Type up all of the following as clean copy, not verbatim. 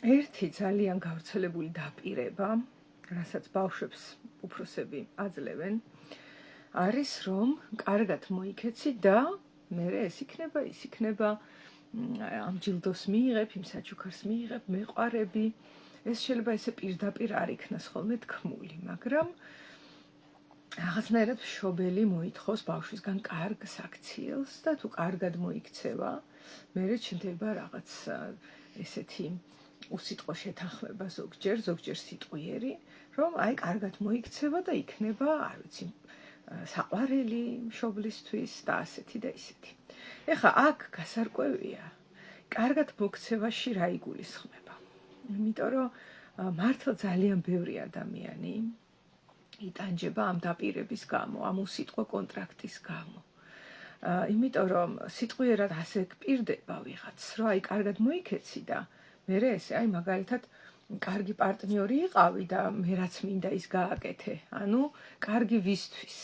ერთი ძალიან გავრცელებული დაპირება, რასაც ბავშვებს უფროსები აძლევენ, არის რომ კარგად მოიქეცი და მერე ეს იქნება ამ ჯილდოს მიიღებ, იმ საჩუქარს მიიღებ, მეყვარები. ეს შეიძლება ესე პირდაპირ არ იქნას ხოლმე თქმული, მაგრამ რაღაცნაირად მშობელი მოითხოვს ბავშვისგან კარგ საქციელს და თუ კარგად მოიქცევა, მერე ჩნდება რაღაც ესეთი უსიტყვო შეთანხმება ზოგჯერ სიტყვიერი, რომ აი კარგად მოიქცევა და იქნება, არ ვიცი, საყვარელი მშობლისთვის და ასეთი და ისეთი. ეხლა აქ გასარკვევია, კარგად მოქცევაში რა იგულისხმება. იმიტომ რომ მართლა ძალიან ბევრი ადამიანი იტანჯება ამ დაპირების გამო, ამ უსიტყვო კონტრაქტის გამო. იმიტომ რომ სიტყვიერად ასე გპირდება ვიღაც, რომ აი კარგად მოიქეცი და მერე ესე აი მაგალითად კარგი პარტნიორი იყავი და მე რაც მინდა ის გააკეთე. ანუ კარგი ვისთვის?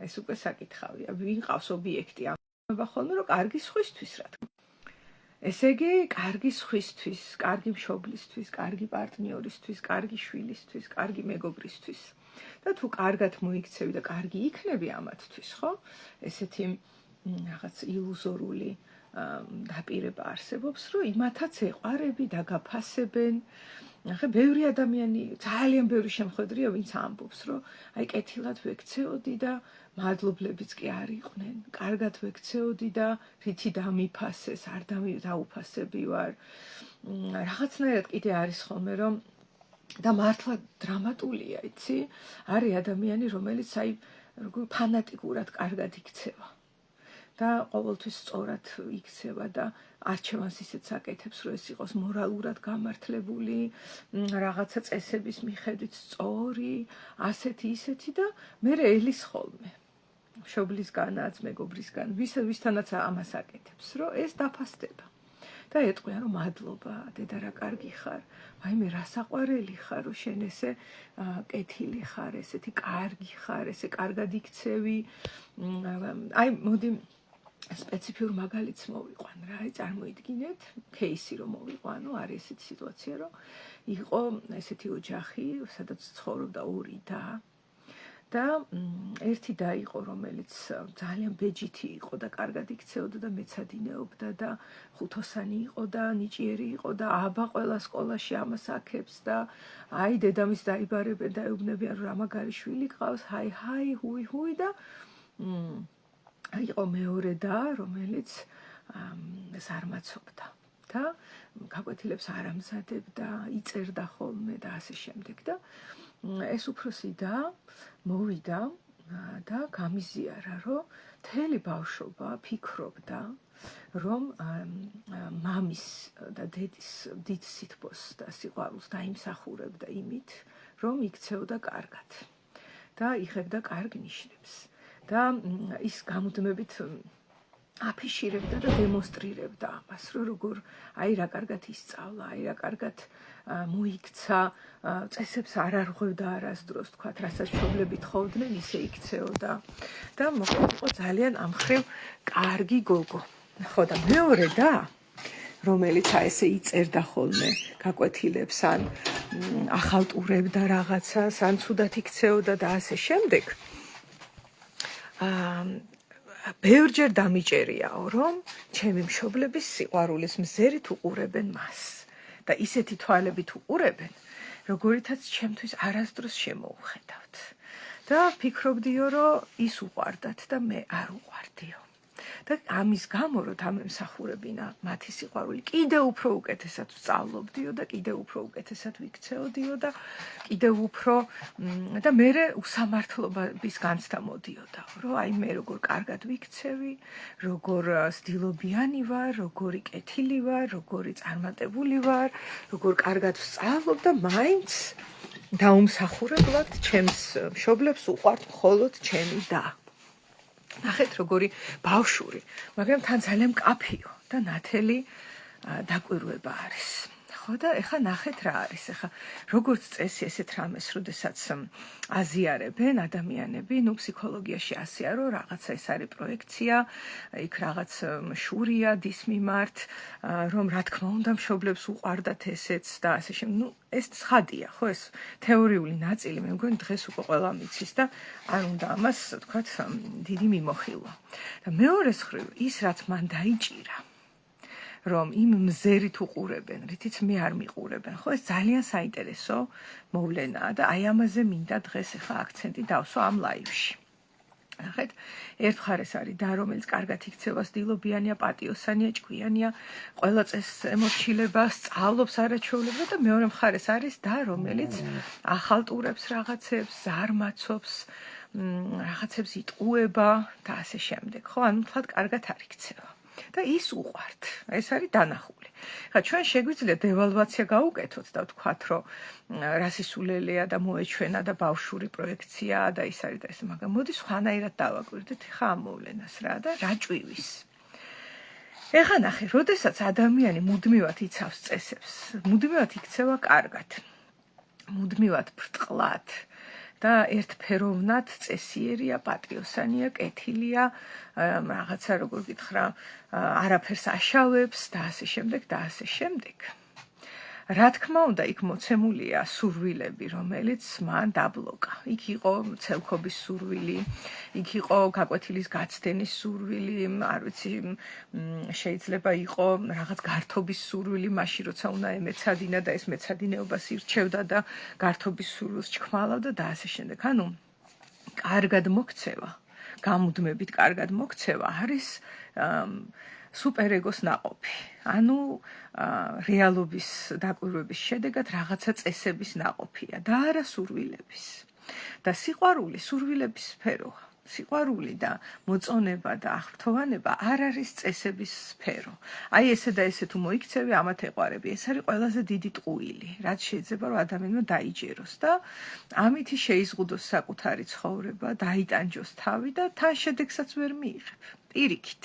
ეს უკვე საკითხავია. ვინ ყავს ობიექტი ამბობა ხოლმე რომ კარგი სხვისთვის რა თქმა უნდა. ესე იგი, კარგი სხვისთვის, კარგი მშობლისთვის, კარგი პარტნიორისთვის, კარგი შვილისთვის, კარგი მეგობრისთვის. და თუ კარგად მოიქცევი და კარგი იქნები ამათთვის, ხო? ესეთი რაღაც ილუზორული დაპირება არსებობს, რომ იმათაც ეყვარები და გაფასებენ. ახლა ბევრი ადამიანი, ძალიან ბევრი შემხედრია, ვინც ამბობს, რომ აი კეთილად ვექცეოდი და მადლობლებიც კი არ იყვნენ. კარგად ვექცეოდი და რითი დამიფასეს, არ დაუფასები ვარ. რაღაცნაირად კიდე არის ხოლმე, რომ და მართლა დრამატულია, იცი? არის ადამიანი, რომელიც აი როგორ ფანატიკურად კარგად იქცევა. და ყოველთვის სწორად იქცევა და არჩევანს ისეც აკეთებს, რომ ეს იყოს მორალურად გამართლებული, რაღაცა წესების მიხედვით სწორი, ასეთი ისეთი და მერე ელის ხოლმე. მშობლისგანაც, მეგობრისგან, ვისთანაც ამას აკეთებს, რომ ეს დაფასდება. და ეტყვიან, რომ მადლობა, დედა რა კარგი ხარ, ვაიმე რა საყვარელი ხარ, რომ შენ ესე კეთილი ხარ, ესეთი კარგი ხარ, ესე კარგად იქცევი. აი მოდი სპეციფიურ მაგალითს მოვიყვან რა, აი წარმოიდგინეთ, кейსი რომ მოვიყვანო, არის ესეთი სიტუაცია, რომ იყო ესეთი ოჯახი, სადაც ცხოვრობდა ორი და და ერთი და იყო, რომელიც ძალიან ბეჯითი იყო და კარგად იქცეოდა და მეცადინეობდა და ხუთოსანი იყო და ნიჭიერი იყო და აბა ყველა სკოლაში ამას აქებს და აი დედამის დაიბარებენ და ეუბნებიან, რომ რა მაგარი შვილი გყავს, ჰაი, ჰუი და იყო მეორე და, რომელიც ზარმაცობდა და გაკვეთილებს არ ამზადებდა, იწერდა ხოლმე და ასე შემდეგ და ეს უფროსი და მოვიდა და გამიზიარა, რომ მთელი ბავშვობა ფიქრობდა, რომ მამის და დედის დიდ სითბოს და სიყვარულს დაიმსახურებდა იმით, რომ იქცეოდა კარგად და იღებდა კარგ ნიშნებს. და ის გამუდმებით აფიშირებდა და დემონსტრირებდა ამას, რომ როგორ აი რა კარგად ისწავლა, აი რა კარგად მოიქცა, წესებს არ არღვევდა არასდროს, თქვათ, რასაც მშობლები თხოვდნენ, ისე იქცეოდა და მოკლედ იყო ძალიან ამ მხრივ კარგი გოგო. ხო და მეორე და რომელიც ესე იწერდა ხოლმე გაკვეთილებს, ან ახალტურებდა რაღაცას, ან ცუდად იქცეოდა და ასე შემდეგ. ბევრჯერ დამიჭერიაო, რომ ჩემი მშობლების სიყვარულის მზერით უყურებენ მას და ისეთი თვალებით უყურებენ, როგორითაც ჩემთვის არასდროს შემოუხედავთ. და ფიქრობდიო, რომ ის უყვარდათ და მე არ უყვარდიო. და ამის გამო, რომ დამემსახურებინა მათი სიყვარული, კიდევ უფრო უკეთესად ვსწავლობდიო და კიდევ უფრო უკეთესად ვიქცეოდიო და კიდევ უფრო და მერე უსამართლობის განცდა მოდიოდა, რომ აი მე როგორ კარგად ვიქცევი, როგორ სდილობიანი ვარ, როგორი კეთილი ვარ, როგორი წარმატებული ვარ, როგორ კარგად ვსწავლობ და მაინც დაუმსახურებლად ჩემს მშობლებს უყვართ მხოლოდ ჩემი და. ნახეთ როგორი ბავშვური, მაგრამ თან ძალიან მკაფიო და ნათელი დაკვირვება არის. ხო და ეხა ნახეთ რა არის ეხა როგორც წესი ესეთ რამეს როდესაც აზიარებენ ადამიანები ნუ ფსიქოლოგიაში ასეა რომ რაღაცა ეს არის პროექცია იქ რაღაც შურია დის მიმართ რომ რა თქმა უნდა მშობლებს უყვარდათ ესეც და ასე შემდეგ ნუ ეს ცხადია ხო ეს თეორიული ნაწილი მე მგონი დღეს უკვე ყველა მიცის და არ უნდა ამას თქვათ დიდი მიმოხილვა და მეორე მხრივ ის რაც მან დაიჭირა რომ იმ მზერით უყურებენ, რითიც მე არ მიყურებენ, ხო ეს ძალიან საინტერესო მოვლენაა და აი ამაზე მინდა დღეს ახლა აქცენტი დავსვა ამ ლაივში. ნახეთ, ერთ მხარეს არის და რომელიც კარგად იქცევა, სდილობიანია, პატიოსანია, ჭკვიანია, ყველა წეს ემორჩილება, სწავლობს არაჩვეულებრივად და მეორე მხარეს არის და რომელიც ახალტურებს რაღაცებს, ზარმაცობს, რაღაცებს იტყუება და ასე შემდეგ, ხო? ანუ თქვათ კარგად არ იქცევა. და ის უყვართ. ეს არის დანახული. ხა ჩვენ შეგვიძლია დევალვაცია გავუკეთოთ და ვთქვათ, რომ რასისულელეა და მოეჩვენა და ბავშვური პროექციაა და ის არის და ეს, მაგრამ მოდი სხვანაირად დავაკვირდეთ ხა ამ მოვლენას რა და რა ჭვივის. ეხა ნახე, როდესაც ადამიანი მუდმივად იცავს წესებს, მუდმივად იქცევა კარგად. მუდმივად ბრტყლად და ერთფეროვნად წესიერია, პატიოსანია, კეთილია, რაღაცა როგორ გითხრა, არაფერს აშავებს და ასე შემდეგ და ასე შემდეგ. რა თქმა უნდა, იქ მოცემულია სურვილები, რომელიც მან დაბლოკა. იქ იყო ცელქობის სურვილი, იქ იყო გაკვეთილის გაცდენის სურვილი, არ ვიცი, შეიძლება იყო რაღაც გართობის სურვილი, მაშინ როცა უნდა ემეცადინა და ეს მეცადინეობას ირჩევდა და გართობის სურვილს ჩქმალავდა და ასე შემდეგ. ანუ კარგად მოქცევა, გამუდმებით კარგად მოქცევა არის სუპერეგოს ნაყოფი. ანუ რეალობის დაკვირვების შედეგად რაღაცა წესების ნაყოფია და არა სურვილების. და სიყვარული სურვილების სფეროა. სიყვარული და მოწონება და აღფრთოვანება არ არის წესების სფერო. აი ესე და ესე თუ მოიქცევი, ამათ ეყვარები. ეს არის ყველაზე დიდი ტყუილი, რაც შეიძლება რომ ადამიანმა დაიჯეროს და ამით შეიზღუდოს საკუთარი ცხოვრება, დაიტანჯოს თავი და თან შედეგსაც ვერ მიიღებ. პირიქით.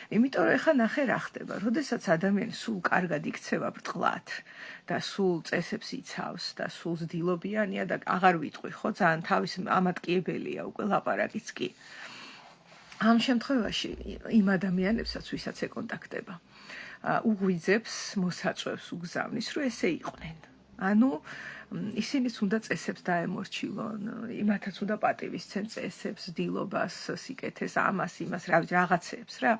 იმიტომ რომ ეხა ნახე რა ხდება, როდესაც ადამიანი სულ კარგად იქცევა ბრტყლად და სულ წესებს იცავს და სულ ზდილობიანია და აღარ ვიტყვი ხო ძალიან თავის ამატკიებელია უკვე ლაპარაკიც კი. ამ შემთხვევაში იმ ადამიანებსაც ვისაც ეკონტაქტება, უღვიძებს, მოსაწვევს, უგზავნის, რომ ესე იყვნენ. ანუ ისინიც უნდა წესებს დაემორჩილონ, იმათაც უნდა პატივისცენ წესებს, დილობას, სიკეთეს, ამას, იმას, რაღაცეებს რა.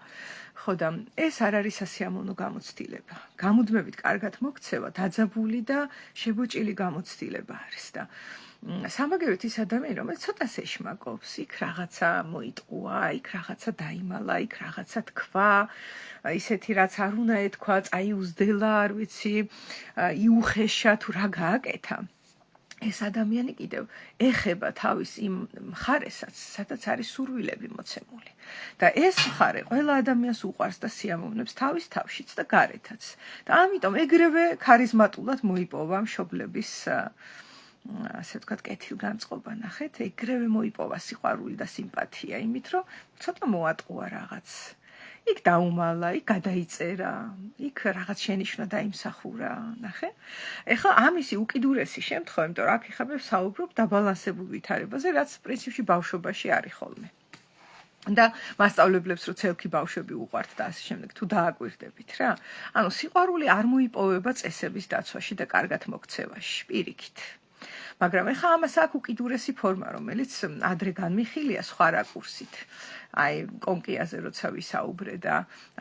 ხო და ეს არ არის სასიამოვნო გამოცდილება. გამუდმებით კარგად მოქცევა, დაძაბული და შებოჭილი გამოცდილება არის და სამაგეროთ ის ადამიანი, რომელიც ცოტას ეშმაკობს, იქ რაღაცა მოიტყუა, იქ რაღაცა დაიმალა, იქ რაღაცა თქვა, ისეთი რაც არ უნდა ეთქვა, წაიუზდელა, არ ვიცი, იუხეშა თუ რა გააკეთა. ეს ადამიანი კიდევ ეხება თავის იმ მხარესაც, სადაც არის სურვილები მოცემული. და ეს მხარე ყველა ადამიანს უყვარს და სიამოვნებს თავის თავშიც და გარეთაც. და ამიტომ ეგრევე ქარიზმატულად მოიპოვა მშობლების ასე ვთქვათ, კეთილგანწყობა, ნახეთ, ეგრევე მოიპოვა სიყვარული და სიმპათია, იმით რომ ცოტა მოატყუა რაღაც. იქ დაუმალა, იქ გადაიწერა, იქ რაღაც შენიშვნა დაიმსახურა, ნახე. ეხლა ამისი უკიდურესი შემთხვევა, იმიტომ რომ აქ ეხლა მე ვსაუბრობ დაბალანსებულ ვითარებაზე, რაც პრინციპში ბავშვობაში არის ხოლმე. და მასწავლებლებს რო ცელქი ბავშვები უყვართ და ასე შემდეგ, თუ დააკვირდებით რა. ანუ სიყვარული არ მოიპოვება წესების დაცვაში და კარგად მოქცევაში, პირიქით. მაგრამ ეხლა ამას აქვს უკიდურესი ფორმა, რომელიც ადრე განმიხილია სხვა რაკურსით. აი, კონკიაზე როცა ვისაუბრე და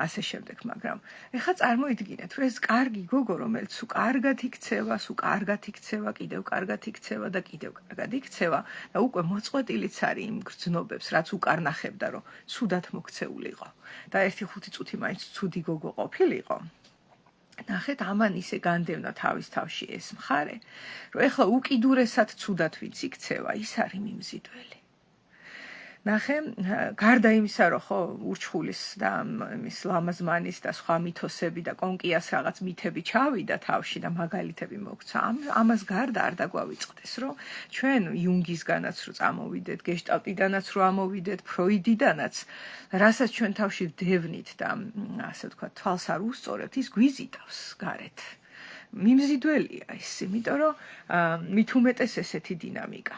ასე შემდეგ, მაგრამ ეხლა წარმოიდგინეთ, რომ ეს კარგი გოგო, რომელიც სულ კარგად იქცევა, სულ კარგად იქცევა, კიდევ კარგად იქცევა და კიდევ კარგად იქცევა და უკვე მოწყვეტილიც არის იმ გრძნობებს, რაც უკარნახებდა, რომ ცუდად მოქცეულიყო და 1-5 წუთი მაინც ცუდი გოგო ყოფილიყო. ნახეთ, ამან ისე განდევნა თავის თავში ეს მხარე, რომ ეხლა უკიდურესად ცუდად ვინც იქცევა, ის არის მიმზიდველი. ნახე, გარდა იმისა, რომ ხო ურჩხულის და იმის ლამაზმანის და სხვა მითოსები და კონკიას რაღაც მითები ჩავიდა თავში და მაგალითები მოგცა. ამას გარდა არ დაგვავიწყდეს, რომ ჩვენ იუნგისგანაც რო წამოვიდეთ, გეშტალტიდანაც რო ამოვიდეთ, ფროიდიდანაც, რასაც ჩვენ თავში ვდევნით და ასე ვთქვათ, თვალს არ უსწორებთ, ის გვიზიდავს გარეთ. მიმზიდველია ის, იმიტომ რომ მით უმეტეს ესეთი დინამიკა.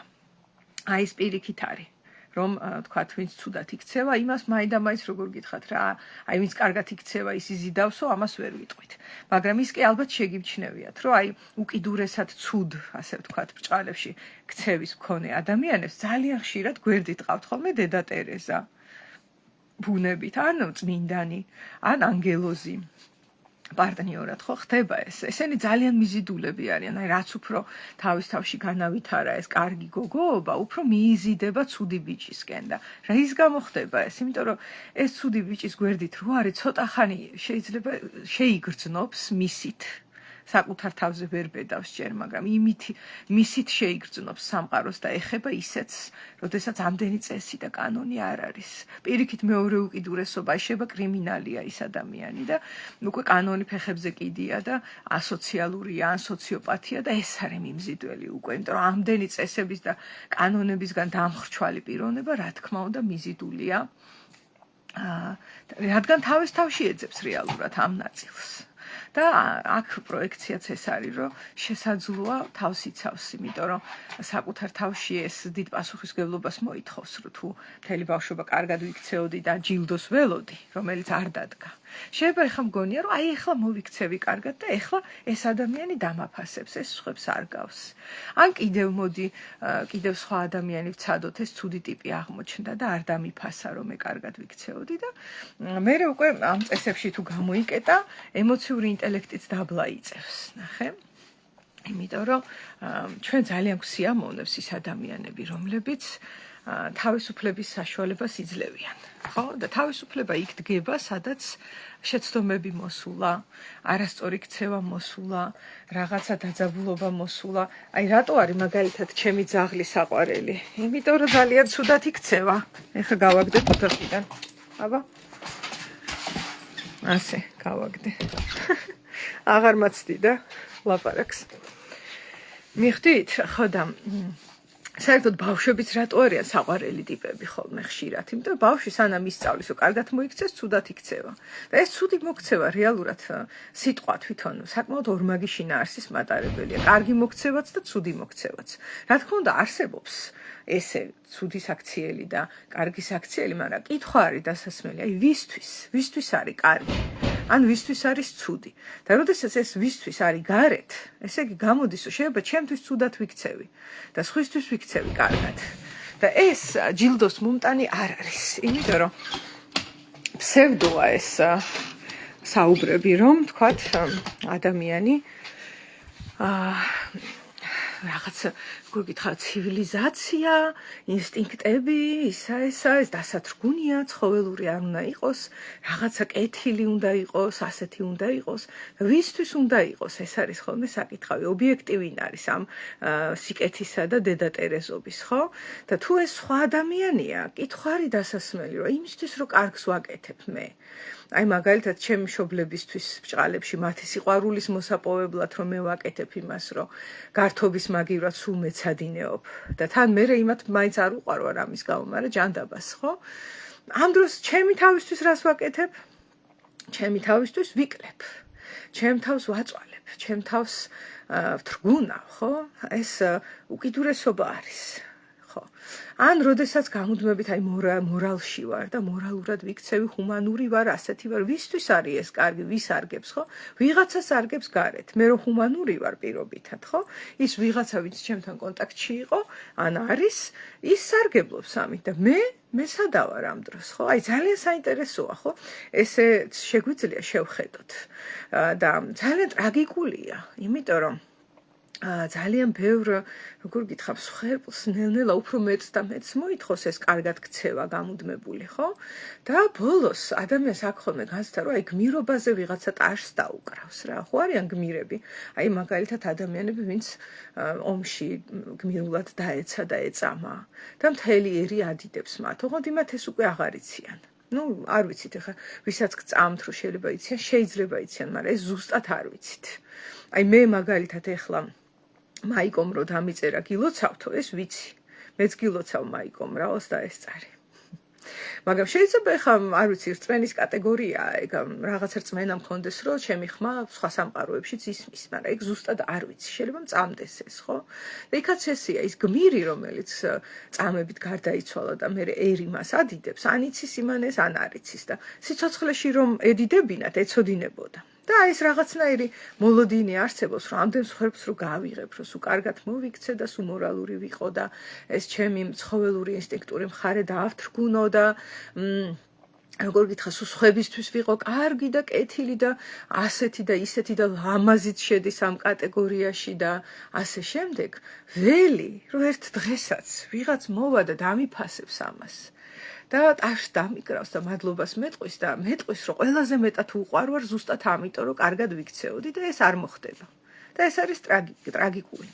აი ეს პირიქით არის. რომ თქვათ ვინც ცუდად იქცევა, იმას მაინდამაინც როგორ გითხრათ რა, აი ვინც კარგად იქცევა, ის იზიდავსო, ამას ვერ ვიტყვით. მაგრამ ის კი ალბათ შეგიმჩნევიათ, რომ აი უკიდურესად ცუდ, ასე ვთქვათ, ბრჭყალებში ქცევის მქონე ადამიანებს ძალიან ხშირად გვერდით ყავთ ხოლმე დედა ტერეზა, ბუნებით, ან წმინდანი, ან ანგელოზი. პარტნიორად ხო ხდება ეს. ესენი ძალიან მიზიდულები არიან. აი რაც უფრო თავის თავში განავითარა ეს კარგი გოგოობა, უფრო მიიზიდება ცუდი ბიჭისკენ და რა ის გამო ხდება ეს? იმიტომ რომ ეს ცუდი ბიჭის გვერდით რო არის, ცოტა ხანი შეიძლება შეიგრძნობს მისით. საკუთარ თავზე ვერ ბედავს ჯერ, მაგრამ მისით შეიგრძნობს სამყაროს და ეხება ისეც, როდესაც ამდენი წესი და კანონი არ არის. პირიქით მეორე უკიდურესობა შეიძლება კრიმინალია ის ადამიანი და უკვე კანონი ფეხებზე კიდია და ასოციალურია, ან სოციოპათია და ეს არის მიმზიდველი უკვე, იმიტომ რომ ამდენი წესების და კანონებისგან დამხრჩვალი პიროვნება, რა თქმა უნდა, მიზიდულია. რადგან თავის თავში ეძებს რეალურად ამ ნაწილს. და აქ პროექციაც ეს არის, რომ შესაძლოა თავს იცავს, იმიტომ რომ საკუთარ თავში ეს დიდ პასუხისმგებლობას მოითხოვს, რომ თუ მთელი ბავშვობა კარგად ვიქცეოდი და ჯილდოს ველოდი, რომელიც არ დადგა. შეიძლება ეხლა მგონია, რომ აი ეხლა მოვიქცევი კარგად და ეხლა ეს ადამიანი დამაფასებს, ეს სხვებს არ გავს. ან კიდევ მოდი, კიდევ სხვა ადამიანი ვცადოთ, ეს ცუდი ტიპი აღმოჩნდა და არ დამიფასა, რომ მე კარგად ვიქცეოდი და მე უკვე ამ წესებში თუ გამოიკეტა, ემოციური ინტელექტიც დაბლა იწევს, ნახე? იმიტომ რომ ჩვენ ძალიან გვსიამოვნებს ის ადამიანები, რომლებიც თავისუფლების საშუალებას იძლევიან, ხო? და თავისუფლება იქ დგება, სადაც შეცდომები მოსულა, არასწორი ქცევა მოსულა, რაღაცა დაძაბულობა მოსულა. აი რატო არის მაგალითად ჩემი ძაღლი საყვარელი? იმიტომ რომ ძალიან ცუდად იქცევა. ეხლა გავაგდებ ოთახიდან. აბა. ასე, გავაგდე. აღარ მაცდი და ლაპარაკს. მიხვდით, ხო და საერთოდ ბავშვებიც რატო არიან საყვარელი ტიპები ხოლმე ხშირად, იმიტომ რომ ბავშვი სანამ ისწავლის, რომ კარგად მოიქცეს, ცუდად იქცევა. და ეს ცუდი მოქცევა რეალურად სიტყვა თვითონ საკმაოდ ორმაგი შინაარსის მატარებელია. კარგი მოქცევაც და ცუდი მოქცევაც. რა თქმა უნდა, არსებობს ესე ცუდი საქციელი და კარგი საქციელი, მაგრამ კითხვა არის დასასმელი, აი ვისთვის არის კარგი? ან ვისთვის არის ცუდი? და როდესაც ეს ვისთვის არის გარეთ, ესე იგი გამოდის, რომ შეიძლება ჩემთვის ცუდად ვიქცევი და სხვისთვის ვიქცევი კარგად. და ეს ჯილდოს მომტანი არ არის, იმიტომ რომ ფსევდოა ეს საუბრები, რომ თქვათ ადამიანი რაღაც როგორ გითხრათ, ცივილიზაცია, ინსტინქტები, ეს დასათრგუნია, ცხოველური არ უნდა იყოს, რაღაცა კეთილი უნდა იყოს, ასეთი უნდა იყოს, ვისთვის უნდა იყოს, ეს არის ხოლმე საკითხავი, ობიექტივი არის ამ სიკეთისა და დედატერეზობის, ხო? და თუ ეს სხვა ადამიანია, კითხვა არის დასასმელი, რომ იმისთვის რომ კარგს ვაკეთებ მე. აი მაგალითად ჩემი მშობლებისთვის ბრჭყალებში მათი სიყვარულის მოსაპოვებლად რომ მე ვაკეთებ იმას, რომ გართობის მაგივრად სულ მეცადინეობ და თან მე იმათ მაინც არ უყვარვარ ამის გამო, მაგრამ ჯანდაბას, ხო? ამ დროს ჩემი თავისთვის რას ვაკეთებ? ჩემი თავისთვის ვიკლებ. ჩემ თავს ვაწვალებ, ჩემ თავს ვთრგუნავ, ხო? ეს უკიდურესობა არის. ან როდესაც გამუდმებით აი მორალში ვარ და მორალურად ვიქცევი, ჰუმანური ვარ, ასეთი ვარ, ვისთვის არის ეს კარგი, ვის არგებს, ხო? ვიღაცას არგებს გარეთ. მე რომ ჰუმანური ვარ პირობითად, ხო? ის ვიღაცა ვინც ჩემთან კონტაქტში იყო, ან არის, ის სარგებლობს ამით და მე სადავარ ამ დროს, ხო? აი ძალიან საინტერესოა, ხო? ესე შეგვიძლია შევხედოთ. და ძალიან ტრაგიკულია, იმიტომ რომ ძალიან ბევრ, როგორ გითხრათ, სხვებს ნელ-ნელა უფრო მეც და მეც მოითხოვს ეს კარგად ქცევა გამუდმებული, ხო? და ბოლოს ადამიანს აქ ხოლმე განცდა, რომ აი გმირობაზე ვიღაცა ტაშს დაუკრავს რა, ხო არიან გმირები? აი მაგალითად ადამიანები, ვინც ომში გმირულად დაეცა და ეწამა და მთელი ერი ადიდებს მათ, ოღონდ იმათ ეს უკვე აღარ იციან. ну, არ ვიცით ახლა, ვისაც გწამთ, რომ შეიძლება იციან, შეიძლება იციან, მაგრამ ეს ზუსტად არ ვიცით. აი მე მაგალითად ახლა მაიკომ რო დამიწერა გილოცავთო, ეს ვიცი. მეც გილოცავ მაიკომ რაოს და ეს წარი. მაგრამ შეიძლება ეხლა არ ვიცი რწმენის კატეგორიაა ეგ რაღაცა რწმენა მქონდეს რომ ჩემი ხმა სხვა სამყაროებშიც ისმის მაგრამ ეგ ზუსტად არ ვიცი შეიძლება მწამდეს ეს ხო და იქაც ესია ის გმირი რომელიც წამებით გარდაიცვალა და მე ერი მას ადიდებს ან იცის იმანეს ან არ იცის და სიცოცხლეში რომ ედიდებინათ ეცოდინებოდა და ეს რაღაცნაირი მოლოდინი არსებობს რომ ამდენ ხერხს რო გავიღებ რომ სულ კარგად მოვიქცე და სულ მორალური ვიყო და ეს ჩემი ცხოველური ინსტინქტური მხარე დაავთრგუნო და როგორ გითხრა სულ ხებისთვის ვიყო კარგი და კეთილი და ასეთი და ისეთი და ლამაზიც შედის ამ კატეგორიაში და ასე შემდეგ ველი რომ ერთ დღესაც ვიღაც მოვა და დამიფასებს ამას და ტაშს დამიკრავს და მადლობას მეტყვის და მეტყვის რომ ყველაზე მეტად უყვარვარ ზუსტად ამიტომ რომ კარგად ვიქცეოდი და ეს არ მოხდება და ეს არის ტრაგიკული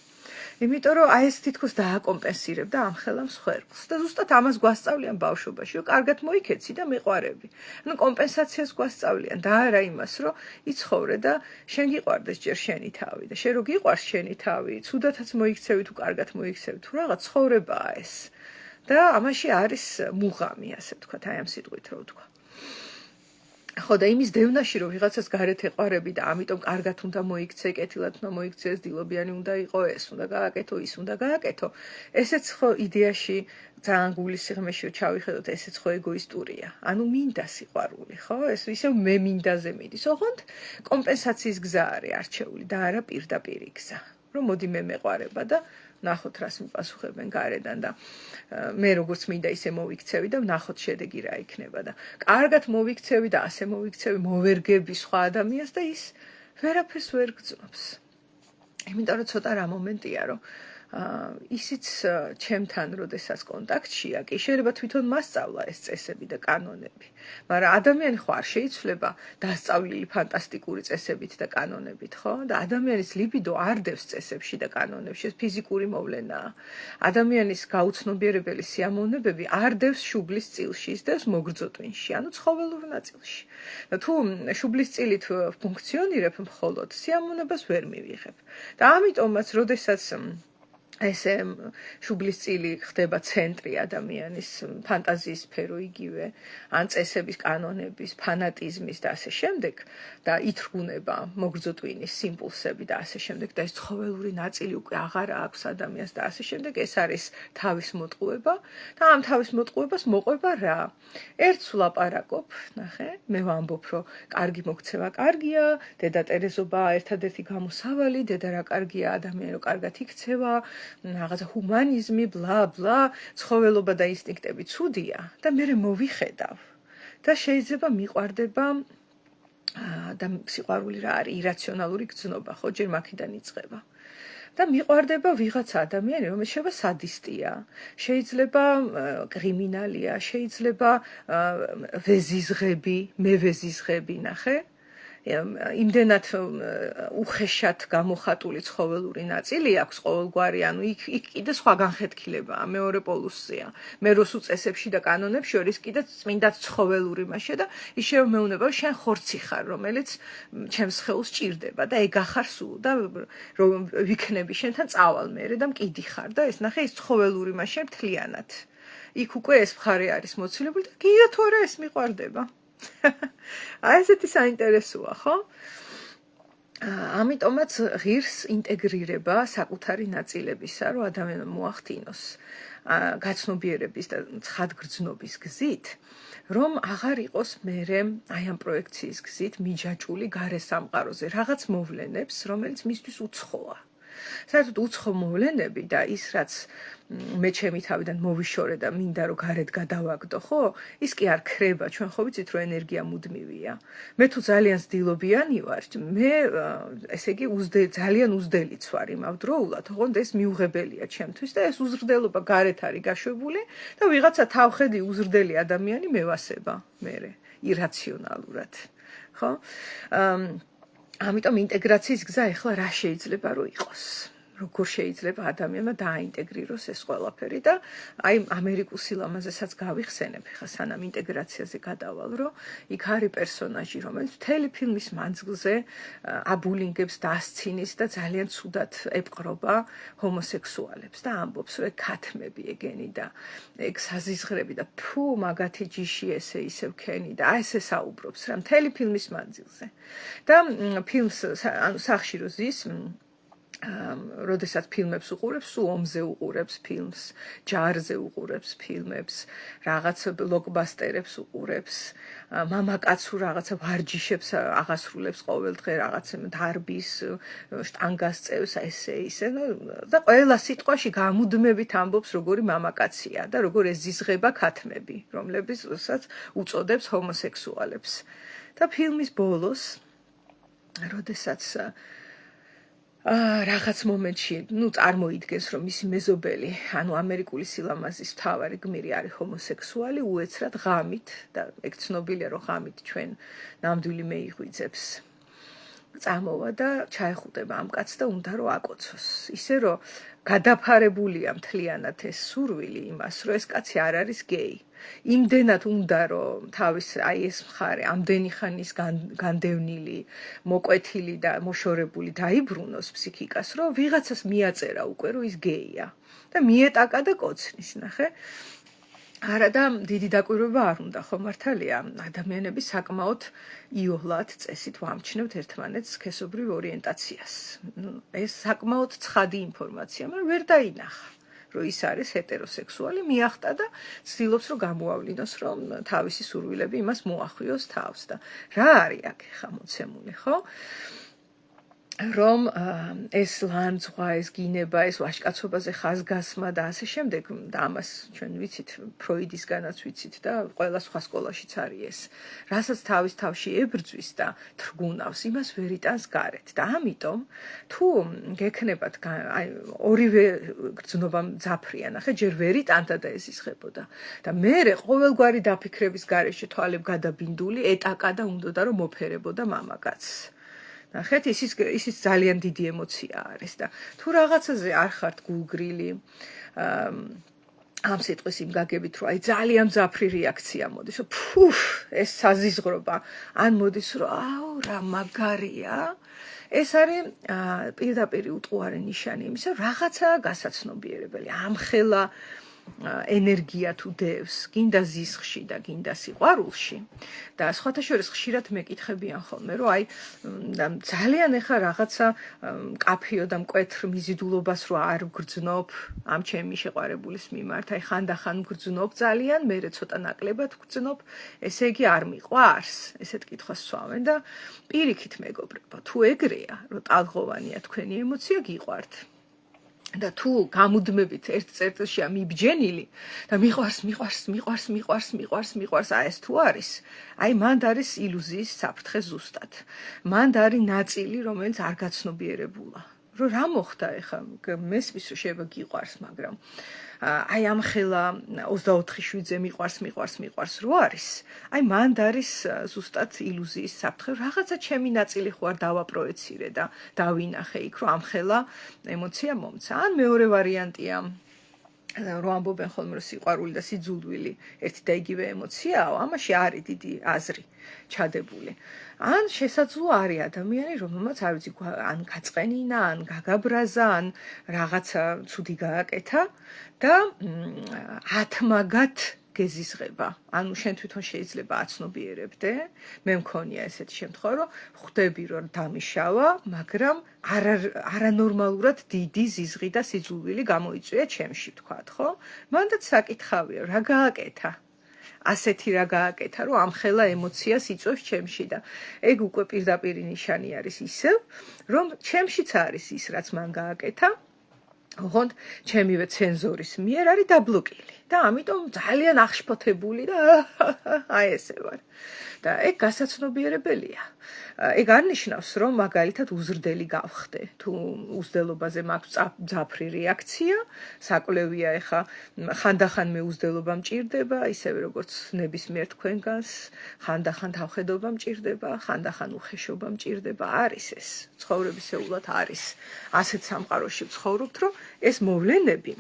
იმიტომ რომ აი ეს თითქოს დააკომპენსირებდა ამ ხელამს ხერხს და ზუსტად ამას გვასწავლიან ბავშვობაში რომ კარგად მოიქეცი და მეყვარები ანუ კომპენსაციას გვასწავლიან და არა იმას რომ იცხოვრე და შენ გიყვარდეს ჯერ შენი თავი და შენ რო გიყვარს შენი თავი ცუდათაც მოიქცევი თუ კარგად მოიქცევი თუ რაღაც ცხოვრებაა ეს და ამაში არის მუღამი ასე ვთქვათ აი ამ სიტყვით რო ვთქვა ხო და იმის დევნაში რომ ვიღაცას გარეთ ეყარები და ამიტომ კარგად უნდა მოიქცე, კეთილად უნდა მოიქცე, დილობიანი უნდა იყო, ეს უნდა გააკეთო, ის უნდა გააკეთო. ესეც ხო იდეაში ძალიან გულისიღმეში რომ ჩავიხედოთ, ესეც ხო ეგოისტურია. ანუ მინდა სიყვარული, ხო? ეს ისევ მე მინდაზე მიდის. ოღონდ კომპენსაციის გზა არის არჩეული და არა პირდაპირი გზა. რომ მოდი მე მეყარება და ნახოთ რას მიპასუხებენ გარედან და მე როგორც მინდა ისე მოვიქცევი და ვნახოთ შედეგი რა იქნება და კარგად მოვიქცევი და ასე მოვიქცევი მოვერგები სხვა ადამიანს და ის ვერაფერს ვერ გძნობს. იმიტომ რომ ცოტა რა მომენტია რომ ისიც ჩემთან როდესაც კონტაქტშია კი შეიძლება თვითონ მასწავლა ეს წესები და კანონები მაგრამ ადამიანი ხო არ შეიცვლება დასწავლილი ფანტასტიკური წესებით და კანონებით ხო და ადამიანის ლიბიდო არ დევს წესებში და კანონებში ეს ფიზიკური მოვლენაა ადამიანის გაუცნობიერებელი სიამოვნებები არ დევს შუბლის წილში ის დევს მოგრძო ტვინში ანუ ცხოველურ ნაწილში და თუ შუბლის წილით ფუნქციონირებ მხოლოდ სიამოვნებას ვერ მივიღებ და ამიტომაც როდესაც ესე შუბლის წილი ხდება ცენტრი ადამიანის ფანტაზიის სფერო იგივე ან წესების კანონების ფანატიზმის და ასე შემდეგ და ითრგუნება მოგრძო ტვინის სიმპულსები და ასე შემდეგ და ეს ცხოველური ნაწილი უკვე აღარ აქვს ადამიანს და ასე შემდეგ ეს არის თავის მოტყუება და ამ თავის მოტყუებას მოყვება რა ერთს ვლაპარაკობ ნახე მე ვამბობ რომ კარგი მოქცევა კარგია დედა ტერეზობა ერთადერთი გამოსავალი დედა რა კარგია ადამიანი რომ კარგად იქცევა რაღაცა ჰუმანიზმი ბლა ბლა ცხოველობა და ინსტინქტები ცუდია და მე მოვიხედავ და შეიძლება მიყვარდება და სიყვარული რა არის ირაციონალური გრძნობა ხო ჯერ მაქედან იწყება და მიყვარდება ვიღაცა ადამიანი რომელიც შეიძლება სადისტია შეიძლება კრიმინალია შეიძლება ვეზიზღები მე ვეზიზღები ნახე იმდენად უხეშად გამოხატული ცხოველური ნაწილი აქვს ყოველგვარი, ანუ იქ კიდე სხვა განხეთქილებაა, მეორე პოლუსია. მე როსუ წესებში და კანონებში შორის კიდე წმინდად ცხოველური მასშია და ის შემეუნება, შენ ხორცი ხარ, რომელიც ჩემს სხეულს ჭირდება და ეგ ახარ სულ და რომ ვიქნები შენთან წავალ მერე და მკიდი ხარ და ეს ნახე ის ცხოველური მასშია მთლიანად. იქ უკვე ეს მხარე არის მოცილებული და კიდე თუ არა ეს მიყვარდება. აი ესეთი საინტერესოა, ხო? ამიტომაც ღირს ინტეგრირება საკუთარი ნაწილებისა, რომ ადამიანმა მოახდინოს გაცნობიერების და ცხადგრძნობის გზით, რომ აღარ იყოს მერე აი ამ პროექციის გზით მიჯაჭული გარე სამყაროზე რაღაც მოვლენებს, რომელიც მისთვის უცხოა. საერთოდ უცხო მოვლენები და ის რაც მე ჩემი თავიდან მოვიშორე და მინდა რომ გარეთ გადავაგდო, ხო? ის კი არ ქრება, ჩვენ ხო ვიცით რომ ენერგია მუდმივია. მე თუ ძალიან ძდილობიანი ვარ, მე ესე იგი ძალიან უზდელიც ვარ იმავდროულად, ოღონდ ეს მიუღებელია ჩემთვის და ეს უზრდელობა გარეთ არის გაშვებული და ვიღაცა თავხედი უზრდელი ადამიანი მევასება მერე ირაციონალურად, ხო? ამიტომ ინტეგრაციის გზა ეხლა რა შეიძლება რომ იყოს? როგორ შეიძლება ადამიანმა დააინტეგრიროს ეს ყველაფერი და აი ამერიკულ სილამაზესაც გავიხსენებ ხა სანამ ინტეგრაციაზე გადავალ რომ იქ არის პერსონაჟი რომელიც მთელი ფილმის მანძილზე აბულინგებს დასცინის და ძალიან ცუდად ეპყრობა ჰომოსექსუალებს და ამბობს რომ ქათმები ეგენი და ეგ საზიზღრები და ფუ მაგათი ჯიში ესე ისევ ქენი და აი ესე საუბრობს რა მთელი ფილმის მანძილზე და ფილმს ანუ სახში რო ზის როდესაც ფილმებს უყურებს, სულ ომზე უყურებს ფილმს, ჯარზე უყურებს ფილმებს, რაღაც ბლოკბასტერებს უყურებს, მამაკაცურ რაღაცა ვარჯიშებს აღასრულებს ყოველდღე რაღაც დარბის, შტანგას წევს, ესე ისე და ყველა სიტყვაში გამუდმებით ამბობს როგორი მამაკაცია და როგორ ეზიზღება ქათმები, რომლებსაც უწოდებს ჰომოსექსუალებს. და ფილმის ბოლოს, როდესაც რაღაც მომენტში, წარმოიდგენს, რომ მისი მეზობელი, ანუ ამერიკული სილამაზის მთავარი გმირი არის ჰომოსექსუალი, უეცრად ღამით და ეგ ცნობილია, რომ ღამით ჩვენ ნამდვილი მეიღვიძებს წამოვა და ჩაეხუტება ამ კაცს და უნდა რომ აკოცოს. ისე რომ გადაფარებულია მთლიანად ეს სურვილი იმას, რომ ეს კაცი არ არის გეი. იმდენად უნდა რომ თავის აი ეს მხარე ამდენი ხანის განდევნილი, მოკვეთილი და მოშორებული დაიბრუნოს ფსიქიკას, რომ ვიღაცას მიაწერა უკვე რომ ის გეია და მიეტაკა და კოცნის, ნახე? არა და დიდი დაკვირვება არ უნდა, ხო მართალია, ადამიანები საკმაოდ იოლად წესით ვამჩნევთ ერთმანეთს სქესობრივ ორიენტაციას. ეს საკმაოდ ცხადი ინფორმაცია, მაგრამ ვერ დაინახა. რომ ის არის ჰეტეროსექსუალი, მიახტა და ცდილობს რომ გამოავლინოს, რომ თავისი სურვილები იმას მოახვიოს თავს და რა არის აქ ხა მოცემული, ხო? რომ ეს ლანძღვა, ეს გინება, ეს ვაჟკაცობაზე ხაზგასმა და ასე შემდეგ და ამას ჩვენ ვიცით ფროიდისგანაც ვიცით და ყველა სხვა სკოლაშიც არის ეს. რასაც თავის თავში ებრძვის და თრგუნავს, იმას ვერ იტანს გარეთ და ამიტომ თუ გექნებათ აი ორივე გრძნობა მძაფრია, ნახე, ჯერ ვერ იტანდა და ეზიზღებოდა და მერე ყოველგვარი დაფიქრების გარეშე თვალებ გადაბინდული ეტაკა და უნდოდა რომ მოფერებოდა მამაკაცს. ნახეთ, ისიც ძალიან დიდი ემოცია არის და თუ რაღაცაზე არ ხართ გულგრილი ამ სიტყვის იმ გაგებით, რომ აი ძალიან მძაფრი რეაქცია მოდის, რომ ფუფ, ეს საზიზღრობა, ან მოდის, რომ აუ, რა მაგარია, ეს არის პირდაპირ უტყუარი ნიშანი იმისა, რაღაცა გასაცნობიერებელი, ამხელა ენერგია თუ დევს, გინდა ზისხში და გინდა სიყვარულში და სხვათა შორის ხშირად მეკითხებიან ხოლმე, რომ აი ძალიან ეხა რაღაცა მკაფიო და მკვეთრ მიზიდულობას რო არ ვგრძნობ ამ ჩემი შეყვარებულის მიმართ, აი ხანდახან ვგრძნობ ძალიან, მერე ცოტა ნაკლებად ვგრძნობ, ესე იგი არ მიყვარს, ესეთ კითხვას სვამენ და პირიქით მეგობრებო, თუ ეგრეა, რომ ტალღოვანია თქვენი ემოცია, გიყვართ. და თუ გამუდმებით ერთ წერტილშია მიბჯენილი და მიყვარს, აი ეს თუ არის, აი მანდ არის ილუზიის საფრთხე ზუსტად. მანდ არის ნაწილი, რომელიც არ გაცნობიერებულა. რომ რა მოხდა ეხა, მესმის რომ შეიძლება გიყვარს, მაგრამ აი ამ ხელა 24/7-ზე მიყვარს რო არის, აი მანდ არის ზუსტად ილუზიის საფრთხე, რაღაცა ჩემი ნაწილი ხო არ დავაპროეცირე და დავინახე იქ, რომ ამ ხელა ემოცია მომცა. ან მეორე ვარიანტია, რომ ამბობენ ხოლმე, რომ სიყვარული და სიძულვილი ერთი და იგივე ემოციაა, ამაში არის დიდი აზრი ჩადებული. ან შესაძლოა არის ადამიანი, რომელმაც არ ვიცი, ან გაწყენინა, ან გაგაბრაზა, ან რაღაცა ცუდი გააკეთა და ათმაგად გეზიზღება. ანუ შენ თვითონ შეიძლება აცნობიერებდე, მე მქონია ესეთი შემთხვევა, რომ ხვდები რომ დამიშავა, მაგრამ არანორმალურად დიდი ზიზღი და სიძულვილი გამოიწვია ჩემში, ვთქვათ, ხო? მანდაც საკითხავია, რა გააკეთა? ასეთი რა გააკეთა, რომ ამხელა ემოციას იწვევს ჩემში და ეგ უკვე პირდაპირი ნიშანი არის ისევ, რომ ჩემშიც არის ის, რაც მან გააკეთა ოღონდ ჩემივე ცენზორის მიერ არის დაბლოკილი და ამიტომ ძალიან აღშფოთებული და აი ესე ვარ. და ეგ გასაცნობიერებელია. ეგ არ ნიშნავს, რომ მაგალითად უზრდელი გავხდე. თუ უზრდელობაზე მაქვს ძაფრი რეაქცია, საკვლევია ეხა ხანდახან მე უზრდელობა მჭირდება, ისევე როგორც ნებისმიერ თქვენგანს, ხანდახან თავხედობა მჭირდება, ხანდახან უხეშობა მჭირდება, არის ეს. ცხოვრებისეულად არის. ასეთ სამყაროში ვცხოვრობთ, რომ ეს მოვლენები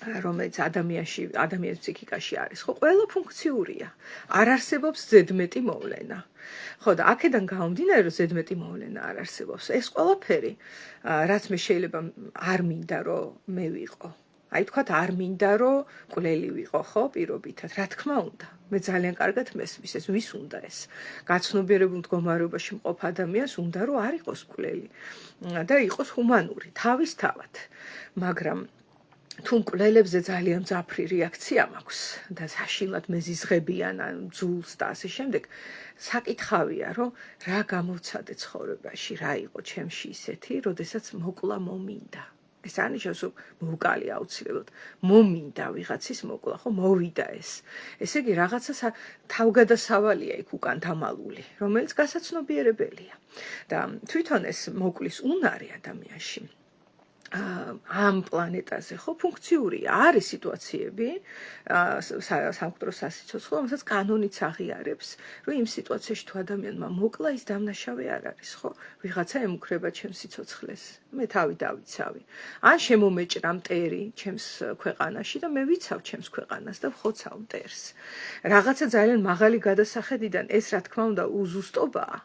რომელიც ადამიანის ფსიქიკაში არის, ხო, ყველა ფუნქციურია. არ არსებობს ზედმეტი მოვლენა. ხო, და აქედან გამომდინარე, რომ ზედმეტი მოვლენა არ არსებობს. ეს ყველაფერი, რაც მე შეიძლება არ მინდა, რომ მე ვიყო. აი თქვათ, არ მინდა, რომ კვლელი ვიყო, ხო, პირობითად. რა თქმა უნდა. მე ძალიან კარგად მესმის ეს, ვის უნდა ეს? გაცნობიერებულ მდგომარეობაში მყოფ ადამიანს უნდა, რომ არ იყოს კვლელი და იყოს ჰუმანური, თავისთავად. მაგრამ თუ მკვლელებზე ძალიან ძაფრი რეაქცია მაქვს და საშინლად მეზიზღებიან ან ძულს და ასე შემდეგ, საკითხავია, რომ რა გამოვცადე ცხოვრებაში, რა იყო ჩემში ისეთი, როდესაც მოკლა მომინდა. ეს არ ნიშნავს, რომ მოვკალი აუცილებლად. მომინდა ვიღაცის მოკლა, ხო, მოვიდა ეს. ესე იგი, რაღაცა თავგადასავალია იქ უკან დამალული, რომელიც გასაცნობიერებელია. და თვითონ ეს მოკლის უნარი ადამიანში ამ პლანეტაზე ხო ფუნქციურია. არის სიტუაციები სამკვდრო სასიცოცხლო, რომელსაც კანონიც აღიარებს, რომ იმ სიტუაციაში თუ ადამიანმა მოკლა, ის დამნაშავე არ არის, ხო? ვიღაცა ემუქრება ჩემს სიცოცხლეს, მე თავი დავიცავი. ან შემომეჭრა მტერი ჩემს ქვეყანაში და მე ვიცავ ჩემს ქვეყანას და ვხოცავ მტერს. რაღაცა ძალიან მაღალი გადასახედიდან ეს რა თქმა უნდა უზუსტობაა.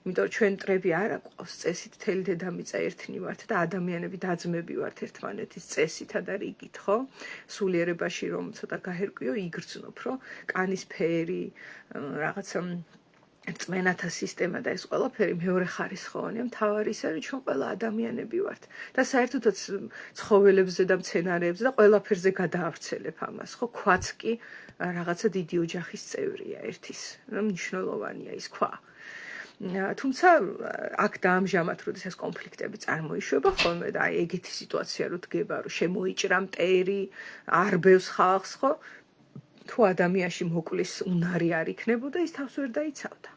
იმიტომ ჩვენ მტრები არ აყვავს წესით თელი დედამიწა ერთნი ვართ და ადამიანები დაძმები ვართ ერთმანეთის წესითა და რიგით, ხო? სულიერებაში რომ ცოტა გაჰერკვიო იგრძნობ, რომ კანის ფერი, რაღაცა რწმენათა სისტემა და ეს ყველაფერი მეორე ხარისხოვანია, მთავარი ის არის, ჩვენ ყველა ადამიანები ვართ და საერთოდაც ცხოველებზე და მცენარეებზე და ყველაფერზე გადაავრცელებ ამას, ხო? ქვაც კი რაღაცა დიდი ოჯახის წევრია ერთის, მნიშვნელოვანია ის ქვა. თუმცა აქ დაამჟამად, როდესაც კონფლიქტები წარმოიშვება ხოლმე და აი ეგეთი სიტუაცია რო დგება, რომ შემოიჭრა მტერი, არბევს ხალხს, ხო? თუ ადამიანში მოკლის უნარი არ იქნებოდა, ის თავს ვერ დაიცავდა.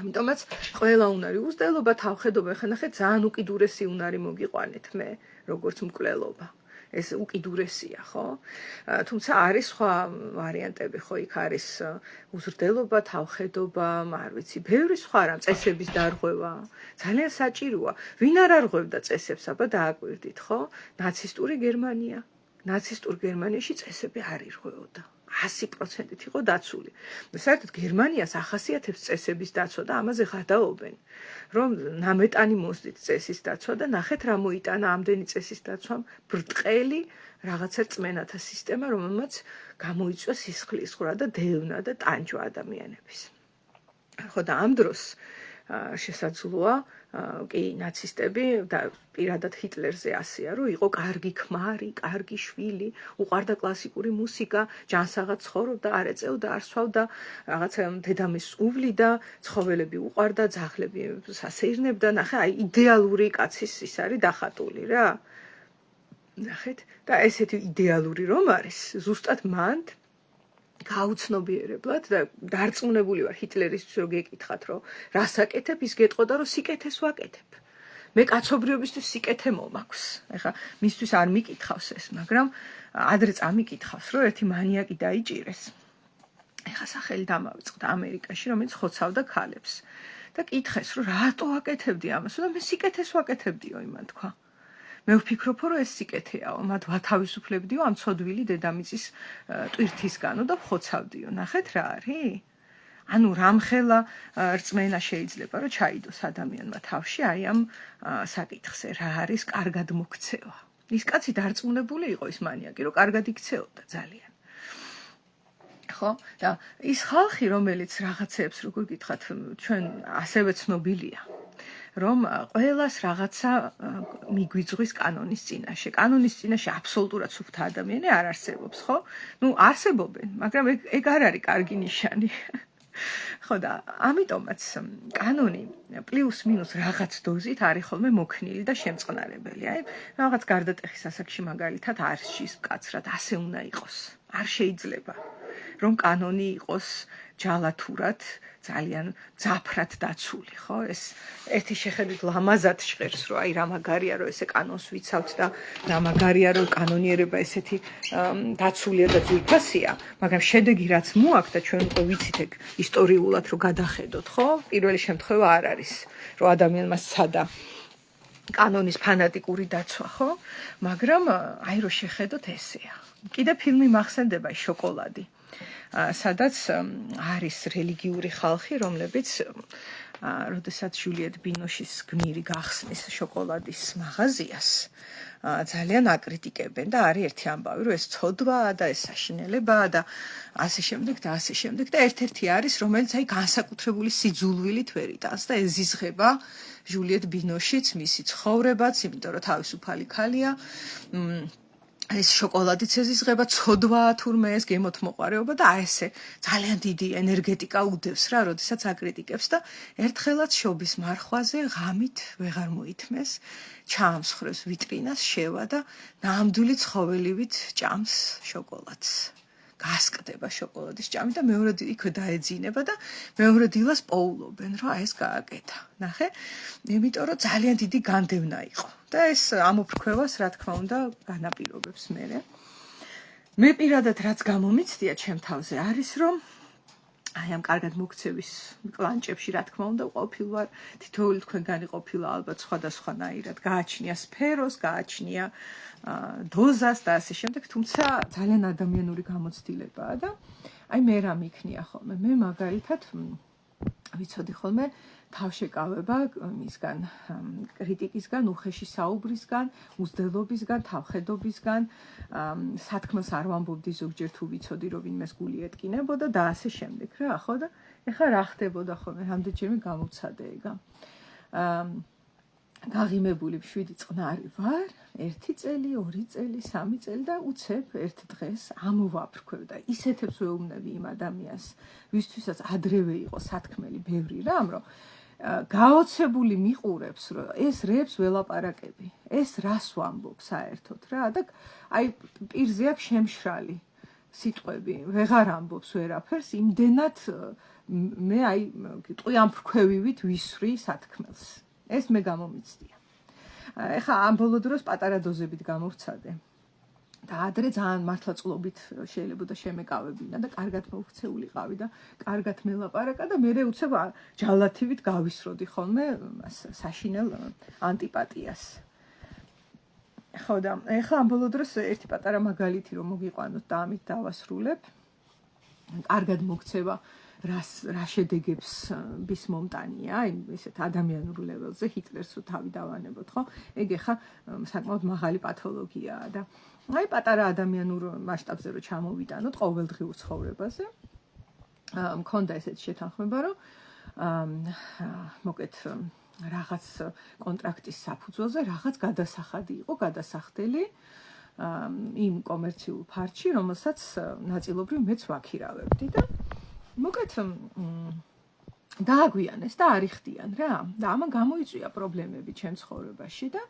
ამიტომაც ყველა უნარი უზრდელობა, თავხედობა, ხანახე ძალიან უკიდურესი უნარი მოგიყვანეთ მე, როგორც მკვლელობა. ეს უკიდურესია, ხო? თუმცა არის სხვა ვარიანტები, ხო, იქ არის უზრდელობა, თავხედობა, არ ვიცი, ბევრი სხვა რამ, წესების დარღვევა. ძალიან საჭიროა. ვინ არ არღვევდა წესებს, აბა დააკვირდით, ხო? ნაცისტური გერმანია. ნაცისტურ გერმანიაში წესები არ ირღვეოდა. 100%-ით იყო დაცული. საერთოდ გერმანიას ახასიათებს წესების დაცვა და ამაზე გადაობენ, რომ ნამეტანი მოსდით წესის დაცვა და ნახეთ რა მოიტანა ამდენი წესის დაცვამ ბრტყელი რაღაცა რწმენათა სისტემა, რომელმაც გამოიწვია სისხლისღვრა და დევნა და ტანჯვა ადამიანების. ხო და ამ დროს შესაძლოა კი ნაცისტები და პირადად ჰიტლერზე ასეა, რომ იყო კარგი ქმარი, კარგი შვილი, უყვარდა კლასიკური მუსიკა, ჯანსაღად ცხოვრობდა, არ ეწეოდა, არ სვავდა, რაღაცა დედამისს უვლიდა, ცხოველები უყვარდა, ძაღლები ასეირნებდა, ნახე, აი იდეალური კაცის ის არის დახატული რა. ნახეთ, და ესეთი იდეალური რომ არის, ზუსტად მან გაუცნობიერებლად და დარწმუნებული ვარ ჰიტლერისთვის რომ გეკითხათ რომ რას აკეთებ ის გეტყოდა რომ სიკეთეს ვაკეთებ მე კაცობრიობისთვის სიკეთე მომაქვს ეხლა მისთვის არ მიკითხავს ეს მაგრამ ადრე წამიკითხავს რომ ერთი მანიაკი დაიჭირეს ეხლა სახელი დამავიწყდა ამერიკაში რომელიც ხოცავდა ქალებს და კითხეს რომ რატო აკეთებდი ამას და მე სიკეთეს ვაკეთებდიო იმან თქვა მე ვფიქრობ, რომ ეს სიკეთეაო, მათ ვათავისუფლებდიო ამ ცოდვილი დედამიწის ტვირთისგანო და ვხოცავდიო. ნახეთ რა არის? ანუ რამხელა რწმენა შეიძლება, რომ ჩაიდოს ადამიანმა თავში აი ამ საკითხზე, რა არის კარგად მოქცევა. ის კაცი დარწმუნებული იყო ის მანიაკი, რომ კარგად იქცეოდა ძალიან. ხო? და ის ხალხი, რომელიც რაღაცებს, როგორ გითხრათ, ჩვენ ასევე ცნობილია. რომ ყველას რაღაცა მიგვიძღვის კანონის წინაშე. კანონის წინაშე აბსოლუტურად სუფთა ადამიანი არ არსებობს, ხო? ნუ არსებობენ, მაგრამ ეგ არ არის კარგი ნიშანი. ხო და ამიტომაც კანონი პლუს მინუს რაღაც დოზით არის ხოლმე მოქნილი და შემწყნარებელი. აი, რაღაც გარდატეხის ასაკში მაგალითად არის შის მკაცრად, ასე უნდა იყოს. არ შეიძლება რომ კანონი იყოს ჯალათურად ძალიან ძაფრად დაცული, ხო? ეს ერთი შეხედვით ლამაზად ჟღერს, რომ აი რა მაგარია, რომ ესე კანონს ვიცავთ და რა მაგარია, რომ კანონიერება ესეთი დაცულია და ძვირფასია, მაგრამ შედეგი რაც მოაქვს და ჩვენ უკვე ვიცით ეგ ისტორიულად რომ გადახედოთ, ხო? პირველი შემთხვევა არ არის, რომ ადამიანმა სცადა კანონის ფანატიკური დაცვა, ხო? მაგრამ აი რომ შეხედოთ ესეა. კიდე ფილმი მახსენდება შოკოლადი. სადაც არის რელიგიური ხალხი, რომლებიც როდესაც ჟულიეტ ბინოშის გმირი გახსნის შოკოლადის მაღაზიას, ძალიან აკრიტიკებენ და არის ერთი ამბავი, რომ ეს ცოდვაა და ეს საშინელებაა და ასე შემდეგ და ასე შემდეგ და ერთ-ერთი არის, რომელიც აი განსაკუთრებული სიძულვილით ვერ იტანს და ეზიზღება ჟულიეტ ბინოშიც, მისი ცხოვრებაც, იმიტომ რომ თავისუფალი ქალია. ეს შოკოლადიც ეზიზღება, ცოდვაა თურმე ეს გემოთ მოყარეობა და აი ესე ძალიან დიდი ენერგეტიკა უდევს რა, როდესაც აკრიტიკებს და ერთხელაც შობის მარხვაზე ღამით ვეღარ მოითმეს, ჩაამსხრევს ვიტრინას, შევა და ნამდვილი ცხოველივით ჭამს შოკოლადს. გასკდება შოკოლადის ჭამი და მეორე იქვე დაეძინება და მეორე დილას პოულობენ, რომ აი ეს გააკეთა. ნახე? იმიტომ რომ ძალიან დიდი განდევნა იყო. და ეს ამოფრქვევას, რა თქმა უნდა, განაპირობებს მერე. მე პირადად რაც გამომიცდია ჩემ თავზე არის, რომ აი ამ კარგად მოქცევის კლანჭებში, რა თქმა უნდა, ყოფილვარ, თითოეული თქვენგანი ყოფილა ალბათ სხვადასხვანაირად, გააჩნია სფეროს, გააჩნია დოზას და ასე შემდეგ, თუმცა ძალიან ადამიანური გამოცდილებაა და აი მე რა მიქნია ხოლმე, მე მაგალითად ვიცოდი ხოლმე თავშეკავება მისგან, კრიტიკისგან, უხეში საუბრისგან, უზდელობისგან, თავხედობისგან, სათქმელს არ ვამბობდი ზოგჯერ თუ ვიცოდი, რომ ვინმეს გული ეტკინებოდა და ასე შემდეგ რა, ხო და ეხლა რა ხდებოდა ხოლმე, რამდენჯერმე გამოვცადე ეგა. გაღიმებული 7 წყნარი ვარ, 1 წელი, 2 წელი, 3 წელი და უცებ ერთ დღეს ამოვაფრქვევ და ისეთებს ვეუბნები იმ ადამიანს, ვისთვისაც ადრევე იყო სათქმელი ბევრი რამ, რომ გაოცებული მიყურებს, რომ ეს რებს ველაპარაკები, ეს რას ვამბობ საერთოდ რა და აი პირზე აქვს შემშრალი სიტყვები, ვეღარ ამბობს ვერაფერს, იმდენად მე აი ტყვი ამ ფრქვევივით ვისვრი სათქმელს. ეს მე გამომიცდია. ეხლა ამ ბოლო დროს პატარა დოზებით გამოვცადე. და ადრე ძალიან მართლა წყლობით შეიძლება და შემეკავებინა და კარგად მოუქცეულიყავი და კარგად მელაპარაკა და მე უცებ ჯალათივით გავისროდი ხოლმე საშინელ ანტიპატიას. ხო და ეხლა ამ ბოლო დროს ერთი პატარა მაგალითი რომ მოგიყვანოთ და ამით დავასრულებ. კარგად მოქცევა რა შედეგებს bis მომტანია, ესეთ ადამიანურ ლეველზე ჰიტლერს რო თავი დავანებოთ, ხო? ეგ ეხა საკმაოდ მაღალი პათოლოგიაა და აი პატარა ადამიანურ მასშტაბზე რო ჩამოვიტანოთ ყოველდღიურ ცხოვრებაზე, მქონდა ესეთ შეთანხმება, რომ მოკეთ რაღაც კონტრაქტის საფუძველზე რაღაც გადასახადი იყო, გადასახდელი იმ კომერციულ ფარჩი, რომელსაც ნაწილობრივ მეც ვაქირავებდი და მოკეთ დააგვიანეს და არიხდიან რა და ამან გამოიწვია პრობლემები ჩემ ცხოვრებაში და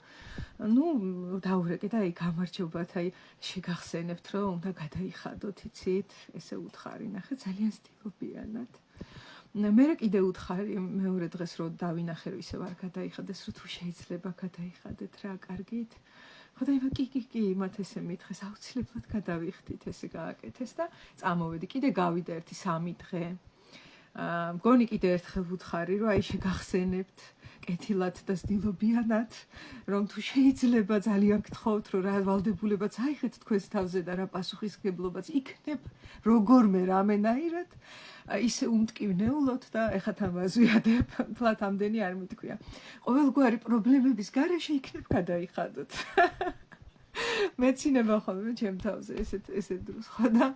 ნუ დაურეკე და აი გამარჯობათ აი შეგახსენებთ რომ უნდა გადაიხადოთ იცით ესე უთხარი ნახე ძალიან სტილობიანად მე კიდე უთხარი მეორე დღეს რომ დავინახე რომ ისე ვარ გადაიხადეს რომ თუ შეიძლება გადაიხადეთ რა კარგით ხო და კი მათ ესე მითხეს აუცილებლად გადავიხდით ესე გააკეთეს და წამოვედი კიდე გავიდა 1-3 დღე მგონი კიდე ერთხელ ვუთხარი რომ აი შეგახსენებთ კეთილად და სდილობიანად რომ თუ შეიძლება ძალიან გთხოვთ რომ რა ვალდებულებაც აიღეთ თქვენს თავზე და რა პასუხისმგებლობაც იქნებ როგორმე რამენაირად ისე უმტკივნეულოთ და ეხა თან ვაზვიადებ თლათ ამდენი არ მითქვია ყოველგვარი პრობლემების გარეშე იქნებ გადაიხადოთ მეცინება ხოლმე ჩემ თავზე ესეთ დროს ხო და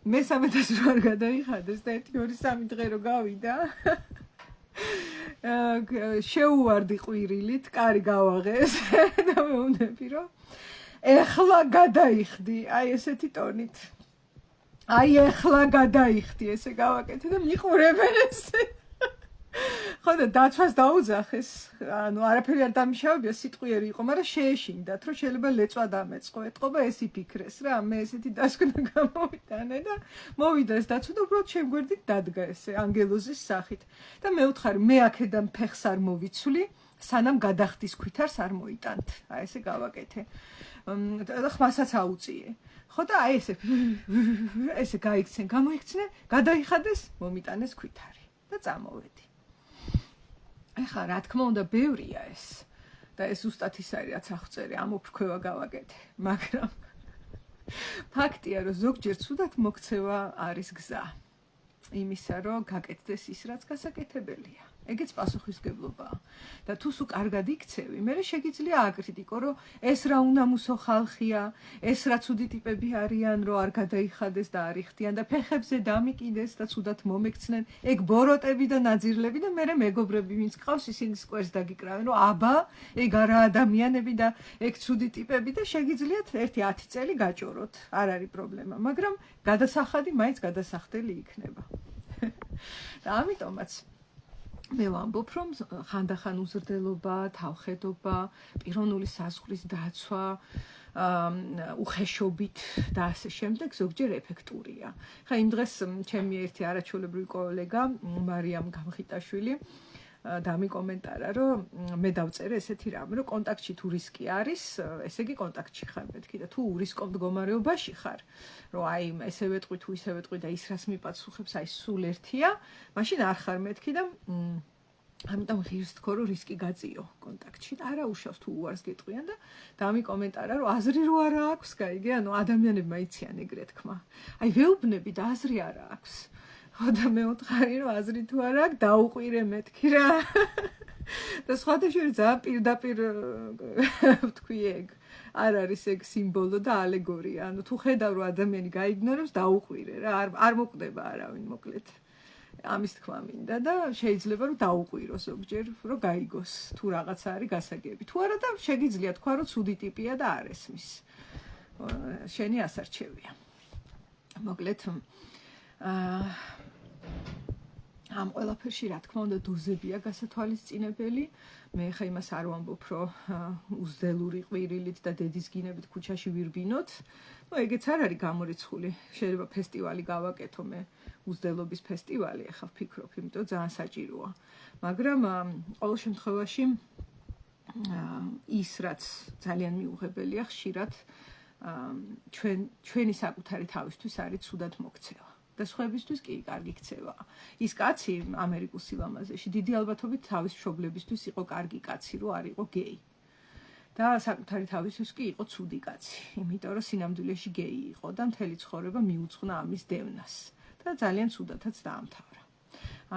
მესამე დღეს რო არ გადაიხადეს და 1-2-3 დღე რო გავიდა შეუვარდი ყვირილით კარი გავაღეს და მეუნდები რომ ეხლა გადაიხდი აი ესეთი ტონით აი ეხლა გადაიხდი ესე გავაკეთე და მიყურებენ ესე. ხო და დაცვას დაუძახეს, ანუ არაფერი არ დამიშავებია, სიტყვიერი იყო, მაგრამ შეეშინდათ, რომ შეიძლება ლეწვა დამეწყო, ეთყობა ეს იფიქრეს რა, მე ესეთი დასკვნა გამოვიტანე და მოვიდა ეს დაცვა და უბრალოდ შემგვერდით დადგა ესე ანგელოზის სახით. და მე ვთხარი, მე აქედან ფეხს არ მოვიცვლი, სანამ გადახდის ქვითარს არ მოიტანთ. აი ესე გავაკეთე. და ხმასაც აუწიე. ხო და აი ესე გაიქცენ, გამოიქცნენ, გადაიხადეს, მომიტანეს ქვითარი და წამოვედი. ეხლა რა თქმა უნდა ბევრია ეს და ეს ზუსტად ის არის რაც აღწერე ამოფრქვევა გავაკეთე მაგრამ ფაქტია რომ ზოგჯერ ცუდად მოქცევა არის გზა იმისა რომ გაკეთდეს ის რაც გასაკეთებელია ეგეც პასუხისგებლობაა და თუ სულ კარგად იქცევი მე შეგიძლია აკრიტიკო რომ ეს რა უნამუსო ხალხია ეს რა ცუდი ტიპები არიან რომ არ გადაიხადეს და არ იხდიან და ფეხებზე დამიკიდეს და ცუდად მომექცნენ ეგ ბოროტები და ნაძირლები და მე მეგობრები ვინც ყავს ისინი სკვერს დაგიკრავენ რომ აბა ეგ არა ადამიანები და ეგ ცუდი ტიპები და შეგიძლიათ 1-10 წელი გაჭოროთ არ არის პრობლემა მაგრამ გადასახადი მაინც გადასახდელი იქნება და ამიტომაც მე ვამბობ, რომ ხანდახან უზრდელობა, თავხედობა, პიროვნული საზღვრის დაცვა, უხეშობით და ასე შემდეგ ზოგჯერ ეფექტურია. ხა იმ დღეს ჩემი ერთი არაჩვეულებრივი კოლეგა, მარიამ გამხიტაშვილი, დამიკომენტარა, რომ მე დავწერე ესეთი რამ, რომ კონტაქტში თუ რისკი არის, ესე იგი კონტაქტში ხარ მეთქი და თუ ურისკო მდგომარეობაში ხარ, რომ აი ესე ვეტყვი თუ ისე ვეტყვი და ის რას მიპასუხებს, აი სულ ერთია, მაშინ არ ხარ მეთქი და ამიტომ ღირს თქო რომ რისკი გაწიო კონტაქტში და არა უშავს თუ უარს გეტყვიან და დამიკომენტარა რომ აზრი რო არა აქვს, გაიგე, ანუ ადამიანებმა იციან ეგრე თქმა. აი ვეუბნები და აზრი არა აქვს. ხო და მე ვთხარი რომ აზრი თუ არა აქვს, დაუყვირე მეთქი რა. და სხვადასხვა ძალიან პირდაპირ ვთქვი ეგ. არ არის ეგ სიმბოლო და ალეგორია. ანუ თუ ხედავ რომ ადამიანი გაიგნორებს, დაუყვირე რა. არ მოკვდება არავინ მოკლედ. ამის თქმა მინდა და შეიძლება რომ დაუყვიროს ზოგჯერ რომ გაიგოს თუ რაღაცა არის გასაგები. თუ არა და შეგიძლია თქვა რომ ცუდი ტიპია და არ ესმის. შენი ასარჩევია. მოკლედ ამ ყველაფერში რა თქმა უნდა დოზებია გასათვალისწინებელი. მე ხა იმას არ ვამბობ რომ უზდელური ყვირილით და დედის გინებით ქუჩაში ვირბინოთ. ნუ ეგეც არ არის გამორიცხული. შეიძლება ფესტივალი გავაკეთო მე უზდელობის ფესტივალი, ახლა ვფიქრობ, იმიტომ ძალიან საჭიროა. მაგრამ ყოველ შემთხვევაში ის რაც ძალიან მიუღებელია, ხშირად ჩვენი საკუთარი თავისთვის არის ცუდად მოქცევა. და სხვებისთვის კი კარგი ქცევაა. ის კაცი ამერიკულ სილამაზეში დიდი ალბათობით თავის მშობლებისთვის იყო კარგი კაცი, რო არ იყო გეი. და საკუთარი თავისთვის კი იყო ცუდი კაცი, იმიტომ რომ სინამდვილეში გეი იყო და მთელი ცხოვრება მიუძღვნა ამის დევნას. და ძალიან ცუდათაც დაამთავრა.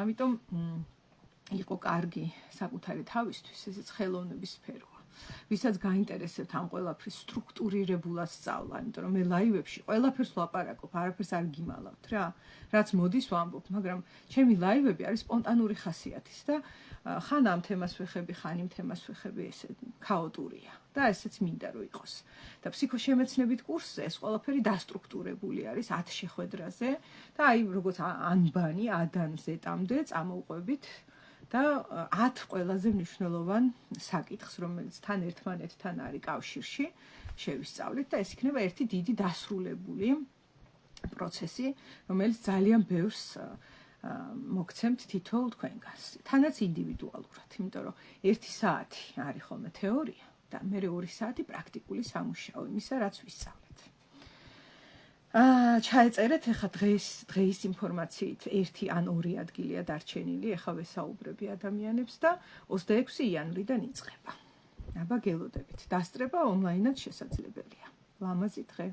ამიტომ იყო კარგი საკუთარი თავისთვის, ესეც ხელოვნების სფეროა. ვისაც გაინტერესებთ ამ ყველაფრის სტრუქტურირებულად სწავლა, იმიტომ რომ მე ლაივებში ყველაფერს ვლაპარაკობ, არაფერს არ გიმალავთ რა. რაც მოდის ვამბობ, მაგრამ ჩემი ლაივები არის სპონტანური ხასიათის და ხან ამ თემას ვეხები, ხან იმ თემას ვეხები, ესე ქაოტურია. და ესეც მინდა რომ იყოს. და ფსიქოშემეცნებით კურსზე ეს ყველაფერი დასტრუქტურებული არის 10 შეხვედრაზე და აი როგორც ანბანი ადან ზეტამდე წამოვყვებით და 10 ყველაზე მნიშვნელოვან საკითხს, რომელიც თან ერთმანეთთან არის კავშირში, შევისწავლეთ და ეს იქნება ერთი დიდი დასრულებული პროცესი, რომელიც ძალიან ბევრს მოგცემთ თითოეულ თქვენგანს. თანაც ინდივიდუალურად, იმიტომ რომ 1 საათი არის ხოლმე თეორია და მე 2 საათი პრაქტიკული სამუშაო, იმისა რაც ვისწავლეთ. ჩაეწერეთ ახლა დღეის ინფორმაციით 1 ან 2 ადგილია დარჩენილი, ახლა ვესაუბრები ადამიანებს და 26 იანვრიდან იწყება. აბა გელოდებით. დასწრება ონლაინად შესაძლებელია. ლამაზი დღე.